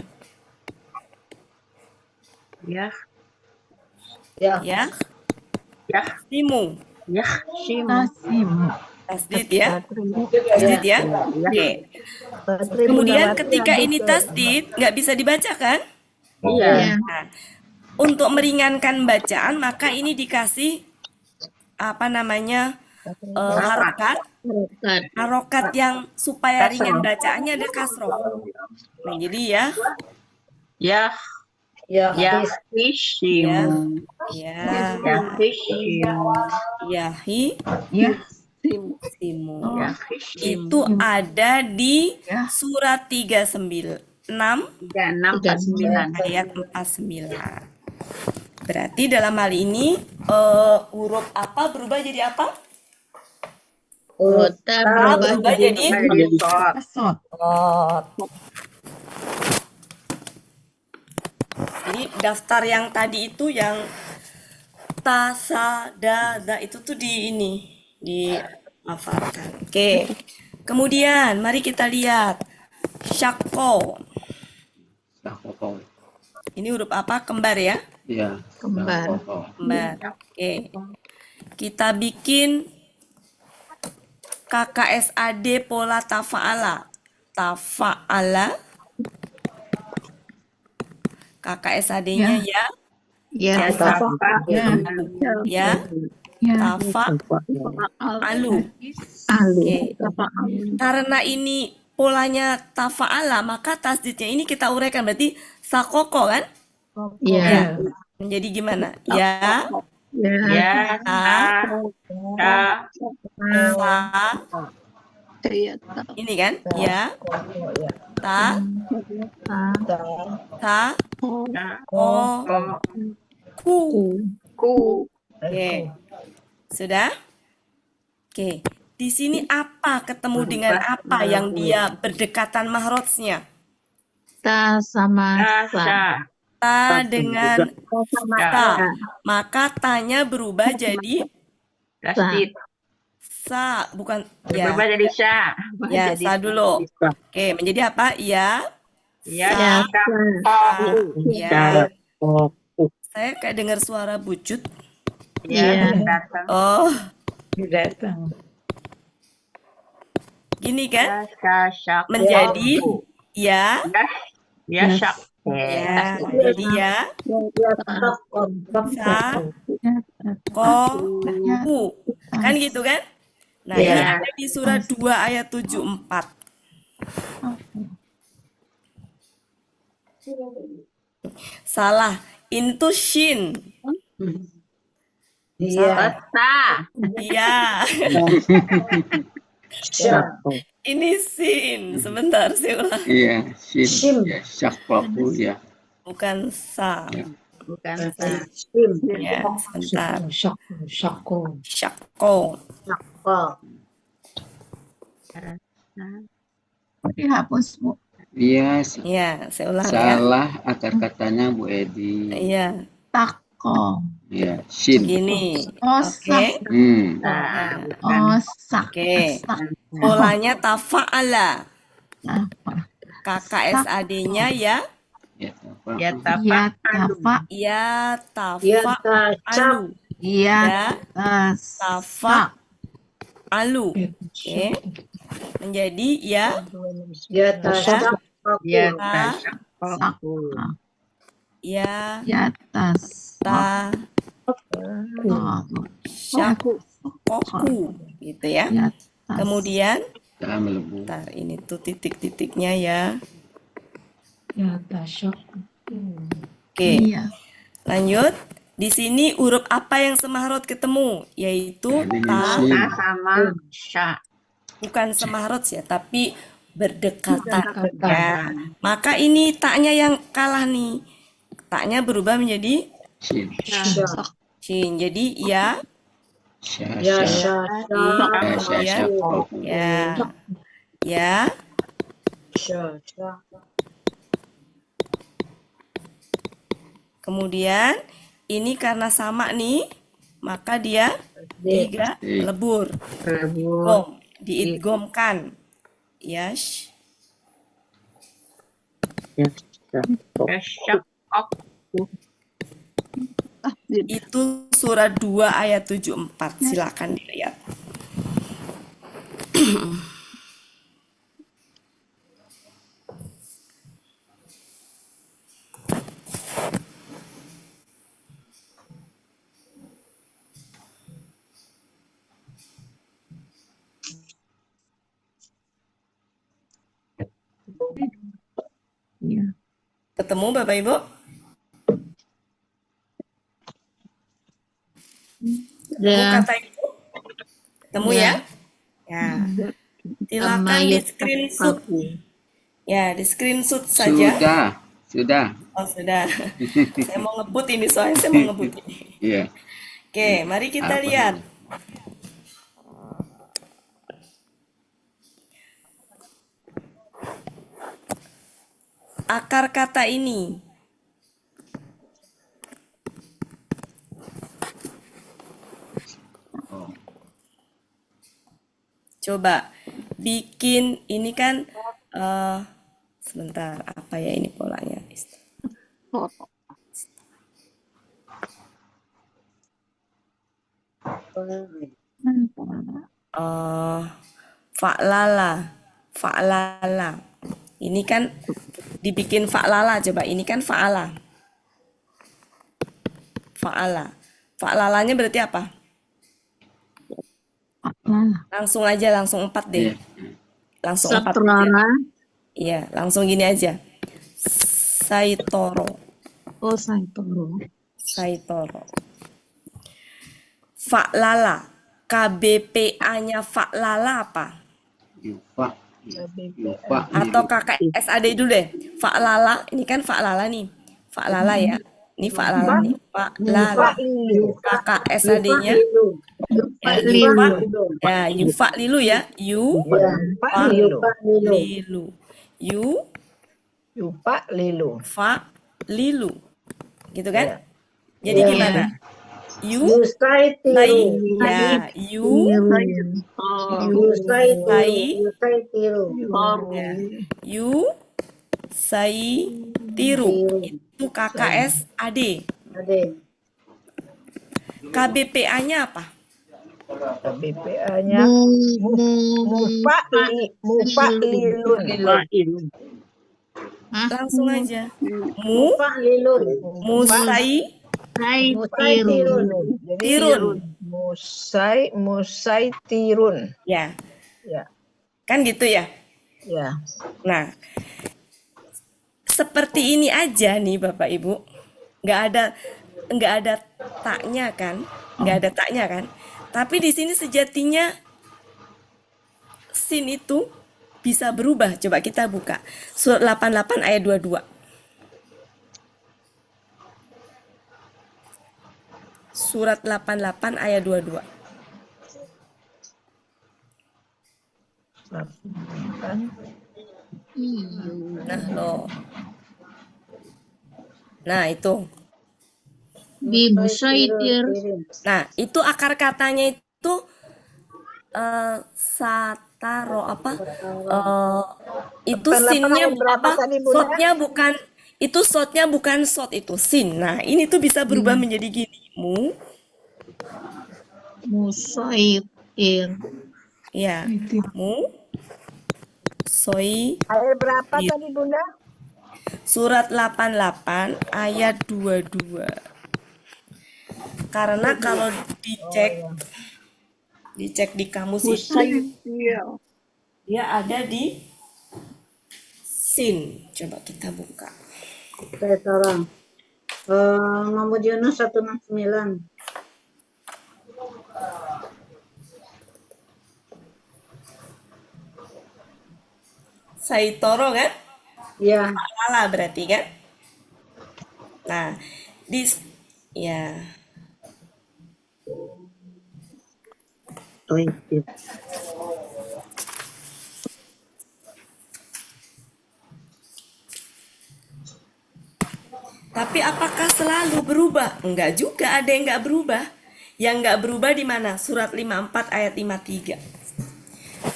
Timu.
Tasimu.
Tasdid ya. Tasdid ya. Oke. Kemudian ketika ini tasdid nggak bisa dibaca kan?
Iya.
Nah, untuk meringankan bacaan maka ini dikasih apa namanya harokat yang supaya ringan bacaannya ada kasroh. Nah jadi
Yahtasimu.
Simu. Itu ada di surat 36 ayat 49. Berarti dalam hal ini huruf apa berubah jadi apa?
Huruf ta
berubah jadi
Sod.
Jadi daftar yang tadi itu yang ta, sa, da, za itu tuh dihafalkan. Oke. Kemudian mari kita lihat syakko. Ini huruf apa? Kembar ya?
Iya.
Kembar.
Kembar. Oke. Kita bikin KKSAD pola tafa'ala. Tafa'ala. KKSAD-nya ya. Tafa'alu. Oke. Karena ini polanya tafa'ala, maka tasdidnya ini kita uraikan berarti sakoko kan?
Ya.
Menjadi gimana? Ini kan? Ku. Oke. Sudah? Oke. Di sini apa ketemu dengan apa yang dia berdekatan mahrotnya?
Ta sama sa.
Ta dengan sa. Maka tanya berubah jadi sa, bukan ya.
Berubah jadi sya.
Ya, sa dulu. Oke, menjadi apa? Ya. Saya kayak dengar suara bucut. Oh,
Datang.
gini kan? Menjadi ya. Jadi ya. Sa, ko, ku. Kan gitu kan? Nah, ini ada di surat 2 ayat 74. Salah. Itu shin. Salah. Iya. Ini sin. Sebentar, saya ulang.
Iya, shin. Ya, syakwaku ya.
Bukan sa.
Bukan sa.
Ya, sebentar.
Syakko.
Syakko.
Dihapus, Bu.
Iya,
Ya, saya ulang ya.
salah akar katanya Bu Edi.
Iya.
Tako.
Iya, shin.
Gini.
Osak.
Oke.
Osak.
Oke. Polanya tafa'ala.
Apa?
KKSAD-nya ya.
Ya, apa?
Ya tafa.
Ya tafa'alu.
Ya tafa.
Alu. Oke. Menjadi ya.
Ya ta.
Ya.
Ya tas.
Ta. Syakoku. Gitu ya.
Ya tas.
Kemudian
Ta melebu.
Bentar, ini tuh titik-titiknya ya.
Ya, tasyok.
Oke,
Iya.
lanjut. Di sini huruf apa yang semahrot ketemu? Yaitu
Dengan
ta,
shin.
Ta sama sya.
bukan semahrot ya, tapi berdekatan.
Berdekatan.
Ya, maka ini taknya yang kalah nih. Taknya berubah menjadi
Shin.
shin. Jadi ya,
Sya
Ya,
sya.
sya,
Ya sya sya.
ya, ya.
sya.
Kemudian ini karena sama nih, maka dia tiga lebur. Gom, diidgomkan. Yash.
Syak.
Itu surat 2 ayat 74. Silakan dilihat.
Iya.
Ketemu Bapak Ibu? Ketemu
Dan
kata itu? Ketemu ya? Ya. Silakan di screenshot. Ya, di screenshot saja.
Sudah.
Oh, sudah. Saya mau ngebut ini soalnya saya mau ngebut ini.
Iya.
Oke, mari kita
Apa
lihat.
dulu?
Akar kata ini.
Oh,
Coba bikin ini kan sebentar, apa ya ini polanya? Fa'lala. Ini kan dibikin fa'lala, coba ini kan fa'ala. Fa'lalanya berarti apa?
Lala.
Langsung aja, langsung 4 deh.
iya.
Langsung 4 aja.
Satrara.
Iya, langsung gini aja. Saitoro.
Oh, Saitoro.
Fa'lala. KBPA-nya fa'lala apa?
Yufa. Yufa.
Atau kakak SAD dulu deh. Fa'lala, ini kan fa'lala nih. Fa'lala ya. Ini fa'lala nih. Fa'lala. Kakak SAD-nya ya, yufa. Ya, yufa lilu ya. Yufa lilu.
Yupa lilu.
Fa lilu. Gitu kan? Jadi gimana?
Yusai
Sai.
tiru.
Ya, sai.
tiru.
Ya. Sai tiru. Itu KKS AD.
Ade.
KBPA-nya apa?
BPA-nya mupa lilun.
Langsung aja.
Mupa lilun.
Musai
Musai tirun. Jadi
tirun.
musai tirun.
Ya,
Ya,
kan gitu ya.
ya.
Nah, seperti ini aja nih Bapak Ibu. Nggak ada taknya kan? Tapi di sini sejatinya sin itu bisa berubah. Coba kita buka. Surat 88 ayat 22. Surat 88 ayat 22. Nah, loh. Nah, itu.
Bimusaitir.
Nah, itu akar katanya itu sataro apa? Itu sinnya
berapa
apa?
tadi, Bunda?
Shotnya bukan shot itu sin. Nah, ini tuh bisa berubah menjadi gini.
Musaitir.
Ya, soi.
Ayat berapa tadi, Bunda?
Surat 88 ayat 22. Karena kalau dicek di kamus itu Dia ada di sin. Coba kita buka.
Saya tolong. Muhammad Yunus 169.
Saitoro kan?
Ya,
Salah berarti kan? Nah, di ya.
Oh, iya.
Tapi apakah selalu berubah? Enggak juga, ada yang enggak berubah. Yang enggak berubah di mana? Surat 54 ayat 53.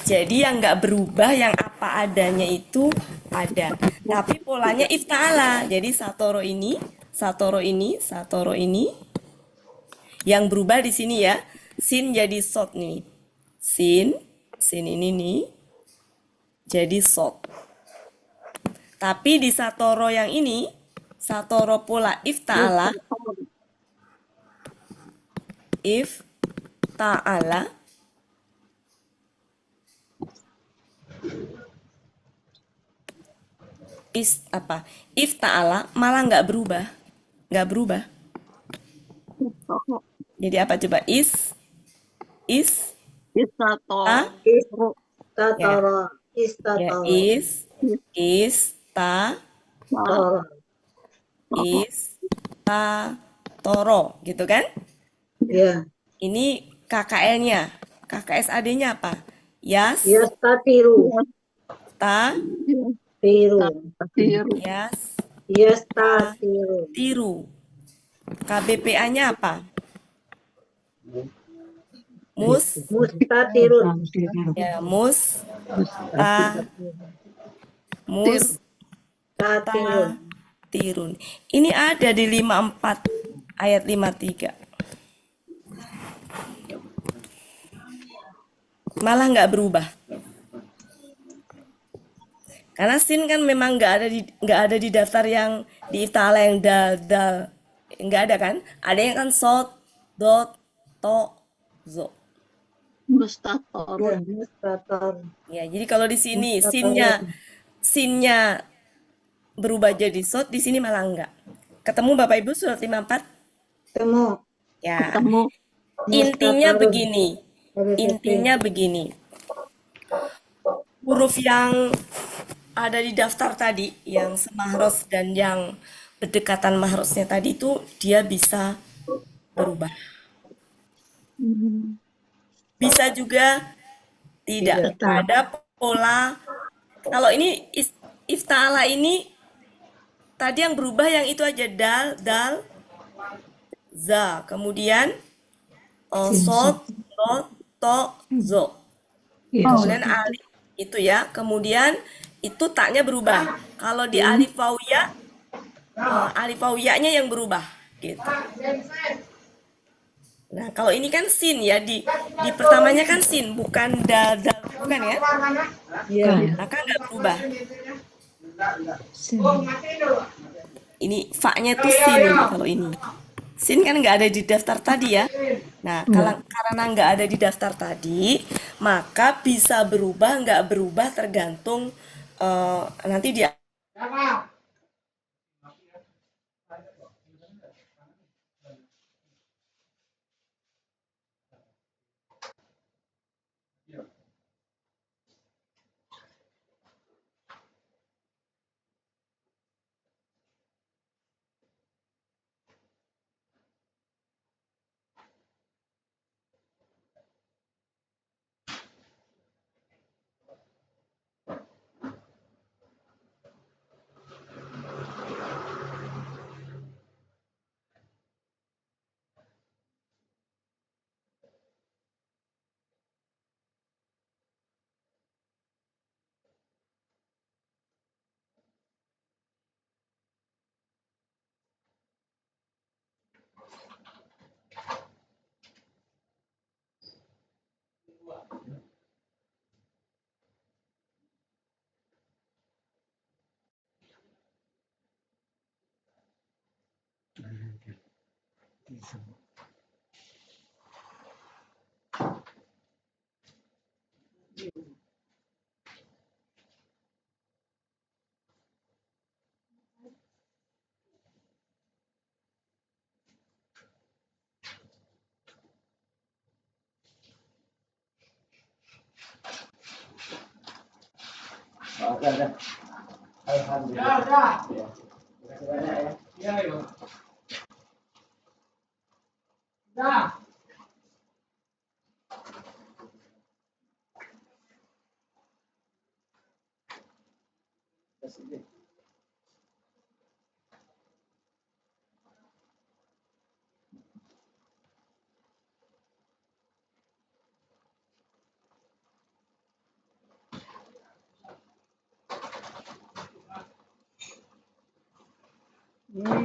Jadi yang enggak berubah, yang apa adanya itu ada. Tapi polanya ifta'ala. Jadi Satoro ini, Satoro ini, Satoro ini. Yang berubah di sini ya. Sin jadi sot nih. Sin ini nih. Jadi sot. Tapi di Satoro yang ini, Satoro pola ifta'ala, ifta'ala, ifta'ala malah nggak berubah. Nggak berubah. Jadi apa coba?
Istato.
Ta, ya,
Tatoro.
ya,
Istatoro.
toro, gitu kan?
Ya.
Ini KKL-nya. KKSAD-nya apa? Yas,
Yastatiru.
ta,
Tiru.
Tiru.
yas,
Yastatiru.
tiru. KBPA-nya apa?
Mustatirun.
Ya, ta,
Tatirun.
tirun. Ini ada di 54 ayat 53. Malah nggak berubah. Karena sin kan memang nggak ada di daftar yang di ifta'ala yang dal, nggak ada kan? Ada yang kan sot, dot, to, zo.
Mustator.
Mustator.
Ya, jadi kalau di sini
Mustatorun.
sinnya berubah jadi sot, di sini malah enggak. Ketemu Bapak Ibu surat 54?
Temu.
Ya,
Ketemu.
intinya
Mustatorun.
begini. Intinya begini. Huruf yang ada di daftar tadi, yang semahros dan yang berdekatan mahrosnya tadi itu dia bisa berubah. Bisa juga tidak. Ada pola. Kalau ini ifta'ala ini tadi yang berubah yang itu aja dal, za. Kemudian sod, dot, to, zo. Kemudian alif itu ya. Kemudian itu taknya berubah. Kalau di alif wawiyahnya yang berubah gitu. Nah, kalau ini kan sin ya, di pertamanya kan sin, bukan dal, bukan ya?
Iya.
Maka nggak berubah. Ini fa-nya tuh sin ini kalau ini. Sin kan nggak ada di daftar tadi ya. Nah, karena nggak ada di daftar tadi, maka bisa berubah, nggak berubah tergantung nanti dia.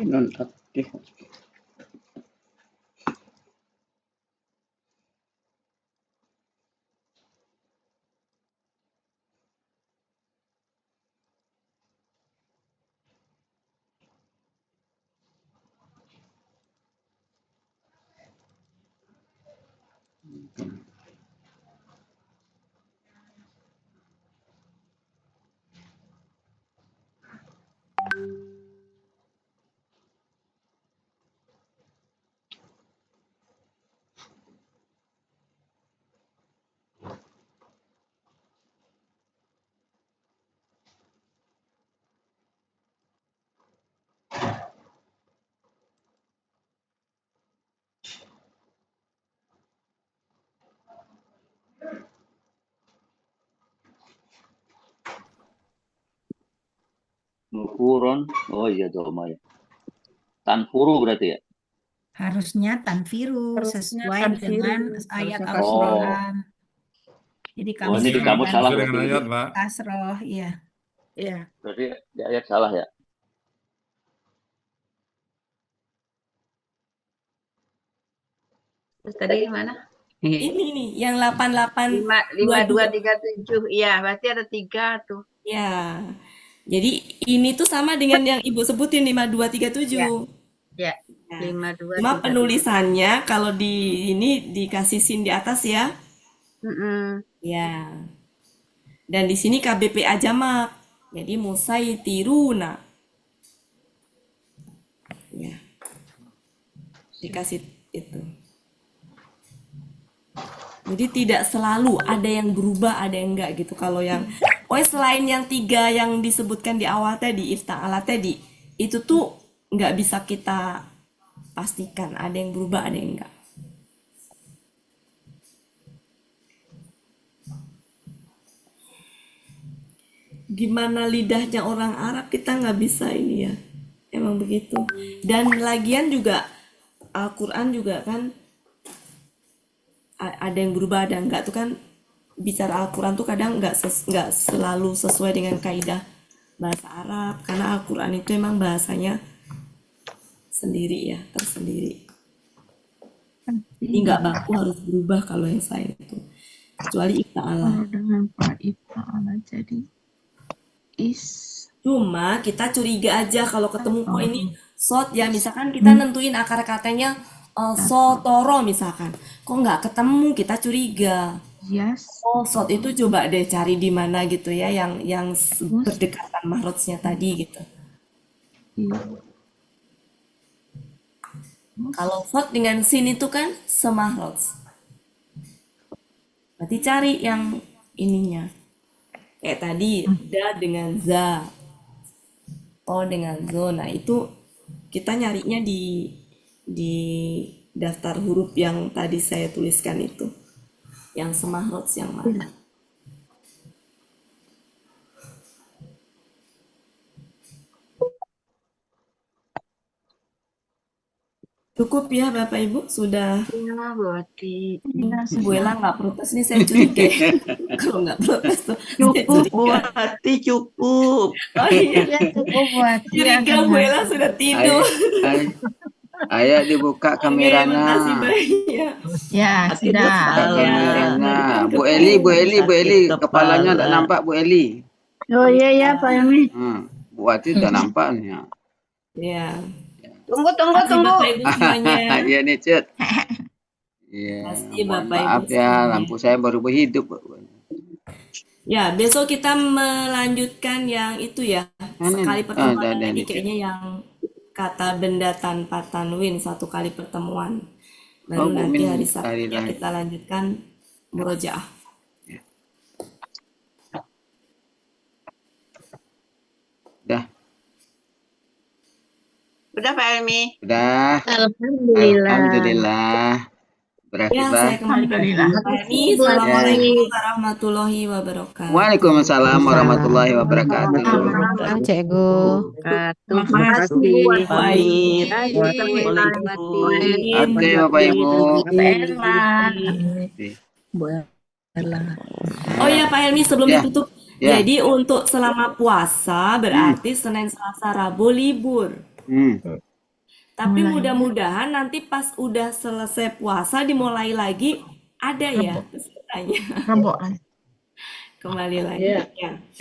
Non aktif.
Nufuron. Oh iya doma ya. Tanfuru berarti ya.
Harusnya tanfiru
Harusnya
sesuai dengan
tanfiru.
ayat
Harusnya kasroh.
Oh,
Al-Quran. Jadi
oh
kami
ini di kamus
sampaikan
salah
Sesuai dengan
berarti
ayat,
Ibu.
Pak.
kasroh, iya.
Iya.
Berarti di ayat salah ya.
Terus tadi gimana?
Ini nih yang 88
52,
22.
37. Iya, berarti ada 3 tuh.
Ya. Jadi ini tuh sama dengan yang Ibu sebutin 5237.
Ya,
Ya.
52,
Cuma
37.
penulisannya kalau di ini dikasih sin di atas ya. Ya. Dan di sini KBPA jamak. Jadi musaitiruna. Ya. Dikasih itu. Jadi tidak selalu ada yang berubah, ada yang enggak gitu. Kalau yang, selain yang 3 yang disebutkan di awal tadi, ifta'ala tadi, itu tuh nggak bisa kita pastikan. Ada yang berubah, ada yang enggak. Gimana lidahnya orang Arab kita nggak bisa ini ya. Emang begitu. Dan lagian juga Al-Quran juga kan ada yang berubah ada yang enggak tuh kan bicara Al-Quran tuh kadang nggak selalu sesuai dengan kaidah bahasa Arab karena Al-Quran itu emang bahasanya sendiri ya, tersendiri. Jadi nggak baku harus berubah kalau yang saya itu. Kecuali ifta'ala.
Kalau dengan Pak Ifta'ala jadi is.
Cuma kita curiga aja kalau ketemu kok ini sot ya, misalkan kita nentuin akar katanya sotoro misalkan, kok nggak ketemu, kita curiga.
Yes.
Oh, sot itu coba deh cari di mana gitu ya, yang berdekatan mahrotnya tadi gitu. Kalau sot dengan sin itu kan semahrot. Berarti cari yang ininya. Kayak tadi da dengan za, to dengan zo. Nah itu kita nyarinya di daftar huruf yang tadi saya tuliskan itu, yang semahrot yang mana. Cukup ya Bapak Ibu, sudah.
Ya, berarti.
Bu Ella nggak protes nih, saya curiga. Kalau nggak protes tuh
Cukup Buati, cukup.
Oh iya,
Ya, cukup buat
curiga Bu Ella sudah tidur.
Ayo dibuka
Oke,
kameranya.
makasih banyak.
Ya, sudah.
Buka kameranya. Bu Eli, kepalanya tak nampak Bu Eli.
Oh iya Pak Yami.
Bu Ati tak nampak nih.
Ya.
Tunggu.
Terima Bapak Ibu semuanya.
Iya nih, Cut. Iya.
Kasih
Mohon
Bapak Ibu
maaf ya,
semuanya.
lampu saya baru berhidup.
Ya, besok kita melanjutkan yang itu ya. Sekali pertemuan
ada
tadi
nih, Cik.
kayaknya yang kata benda tanpa tanwin, 1 kali pertemuan. Baru
Bu
nanti
Min
hari
hari
Sabtu
lain.
kita lanjutkan murojaah.
Udah Pak Helmi?
Udah.
Alhamdulillah.
Alhamdulillah.
Ya,
Berakhirlah.
saya kembali ke
Alhamdulillah.
Pak Helmi. Assalamualaikum warahmatullahi wabarakatuh.
Waalaikumsalam warahmatullahi wabarakatuh.
Waalaikumsalam, Cikgu.
Terima kasih.
Baik.
Oke, Bapak Ibu.
Oh ya Pak Helmi, sebelum
Ya,
ditutup.
ya.
Jadi untuk selama puasa berarti Senin, Selasa, Rabu libur. Tapi mudah-mudahan nanti pas udah selesai puasa dimulai lagi ada ya pesertanya.
Roboan.
Kembali lagi ya.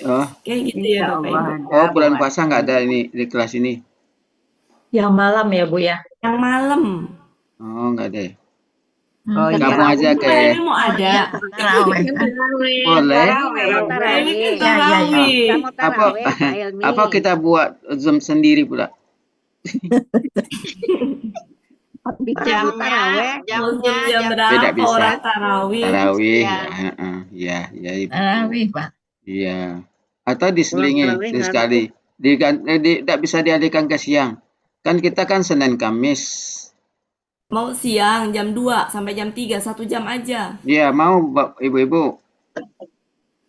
Oh,
Kayak gitu ya Bapak Ibu.
oh bulan puasa nggak ada ini di kelas ini.
Yang malam ya Bu ya.
Yang malam.
Oh, nggak ada.
Oh
Gabung aja
Pak
ke.
Helmi mau ada.
Boleh.
Pak Helmi kan tarawih.
Apa kita buat Zoom sendiri pula?
Muslim jam berapa
Tidak bisa.
orang tarawih?
Tarawih.
Ya.
Ya, ya itu.
Tarawih, Pak.
Iya. Atau diselingi
Tarawih nggak
sekali. Tidak bisa dialihkan ke siang. Kan kita kan Senin Kamis.
Mau siang jam 2 sampai jam 3, 1 jam aja.
Ya, mau Ibu-ibu.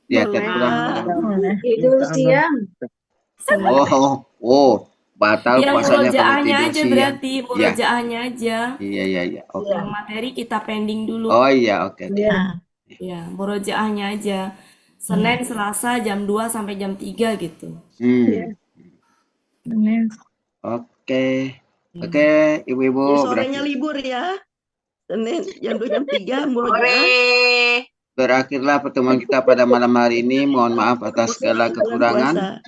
Ya, terpulang.
Tidur siang.
Oh, batal
Yang
puasanya kalau
murojaahnya
tidur
aja
siang.
berarti, murojaahnya aja.
Iya. Oke.
Yang materi kita pending dulu.
Oh iya, oke.
Ya, murojaahnya aja. Senin, Selasa jam 2 sampai jam 3 gitu.
Oke. Oke, Ibu-ibu
Sorenya libur ya. Senin jam 2 jam 3 murojaah.
berakhirlah pertemuan kita pada malam hari ini. Mohon maaf atas segala kekurangan.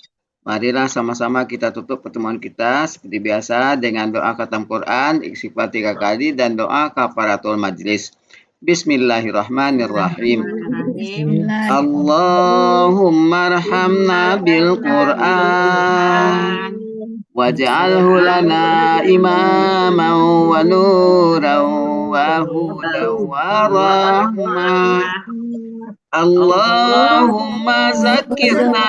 Marilah sama-sama kita tutup pertemuan kita seperti biasa dengan doa khatam Quran, istighfar 3 kali dan doa kafaratul majlis. Bismillahirrahmanirrahim. Allahumma arhamna bil Quran waj'alhu lana imaman wa nuran wa hudan wa rahmah. Allahumma zakirna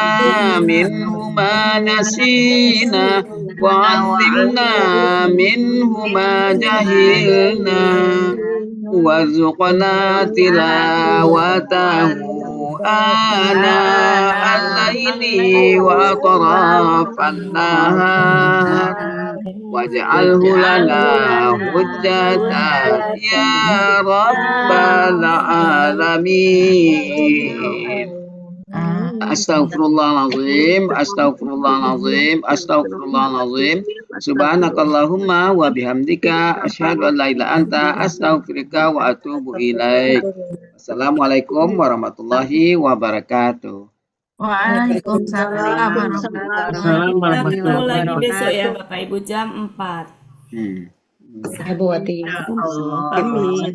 minhu ma nasina wa 'allimna minhu ma jahilna warzuqna tilawatahu ana al-laili wa atrafan nahar waj'alhu lana hujjatan ya rabbal alamin. Astaghfirullahalazim, astaghfirullahalazim, astaghfirullahalazim. Subhanakallahumma wa bihamdika asyhadu an la ilaha anta astaghfiruka wa atubu ilaik. Assalamualaikum warahmatullahi wabarakatuh.
Waalaikumsalam warahmatullahi
Kita ketemu lagi
wabarakatuh.
besok ya Bapak Ibu jam 4.
Bu Wati.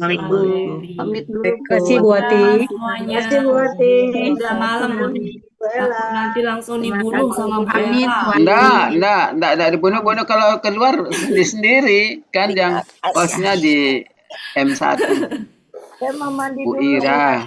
Pamit
dulu. Terima kasih Bu Wati.
semuanya.
Terima kasih Bu Wati.
Udah malam. Takut nanti langsung dibunuh sama Bu
Amin.
Ella.
Enggak dibunuh-bunuh kalau keluar sendiri kan yang posnya di M1.
Saya mau mandi
Bu
dulu.
Ira.